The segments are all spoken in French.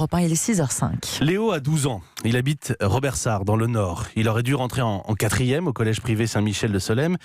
Europe 1, il est 6h05. Léo a 12 ans. Il habite Robertsart, dans le Nord. Il aurait dû rentrer en 4e au collège privé Saint-Michel de Solesmes,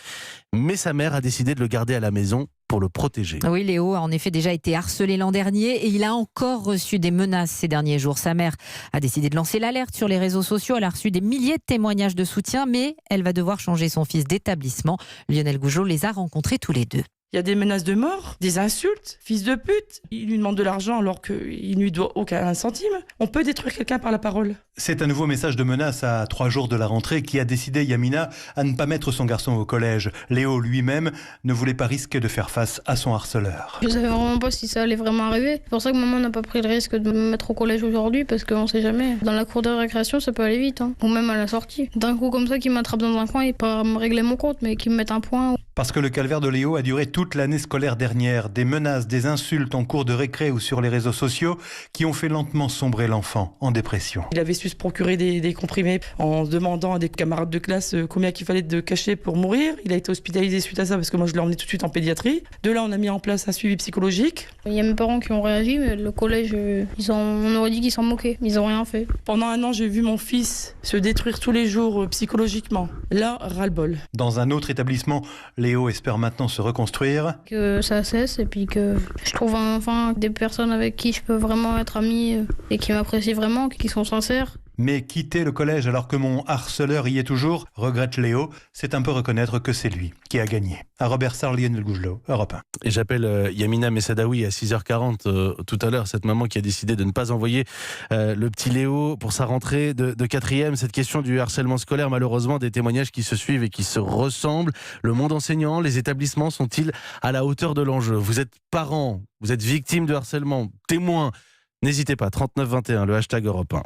mais sa mère a décidé de le garder à la maison pour le protéger. Oui, Léo a en effet déjà été harcelé l'an dernier et il a encore reçu des menaces ces derniers jours. Sa mère a décidé de lancer l'alerte sur les réseaux sociaux. Elle a reçu des milliers de témoignages de soutien, mais elle va devoir changer son fils d'établissement. Lionel Gougeot les a rencontrés tous les deux. Il y a des menaces de mort, des insultes, fils de pute. Il lui demande de l'argent alors qu'il ne lui doit aucun centime. On peut détruire quelqu'un par la parole. C'est un nouveau message de menace à 3 jours de la rentrée qui a décidé Yamina à ne pas mettre son garçon au collège. Léo lui-même ne voulait pas risquer de faire face à son harceleur. Je savais vraiment pas si ça allait vraiment arriver. C'est pour ça que maman n'a pas pris le risque de me mettre au collège aujourd'hui parce qu'on sait jamais. Dans la cour de récréation, ça peut aller vite, ou même à la sortie. D'un coup comme ça, qu'il m'attrape dans un coin et pas me régler mon compte, mais qu'il me mette un point. Parce que le calvaire de Léo a duré toute l'année scolaire dernière. Des menaces, des insultes en cours de récré ou sur les réseaux sociaux qui ont fait lentement sombrer l'enfant en dépression. Il avait su se procurer des comprimés en demandant à des camarades de classe combien qu'il fallait de cachets pour mourir. Il a été hospitalisé suite à ça parce que moi je l'ai emmené tout de suite en pédiatrie. De là, on a mis en place un suivi psychologique. Il y a mes parents qui ont réagi, mais le collège, on aurait dit qu'ils s'en moquaient. Ils n'ont rien fait. Pendant un an, j'ai vu mon fils se détruire tous les jours psychologiquement. Là, ras-le-bol. Dans un autre établissement, Léo espère maintenant se reconstruire. Que ça cesse et puis que je trouve enfin des personnes avec qui je peux vraiment être ami et qui m'apprécient vraiment, qui sont sincères. Mais quitter le collège alors que mon harceleur y est toujours, regrette Léo, c'est un peu reconnaître que c'est lui qui a gagné. À Robertsart, Lionel Gougeot, Europe 1. Et j'appelle Yamina Messadaoui à 6h40 tout à l'heure, cette maman qui a décidé de ne pas envoyer le petit Léo pour sa rentrée de 4e. Cette question du harcèlement scolaire, malheureusement, des témoignages qui se suivent et qui se ressemblent. Le monde enseignant, les établissements sont-ils à la hauteur de l'enjeu ? Vous êtes parents, vous êtes victime de harcèlement, témoin. N'hésitez pas, 3921, le hashtag Europe 1.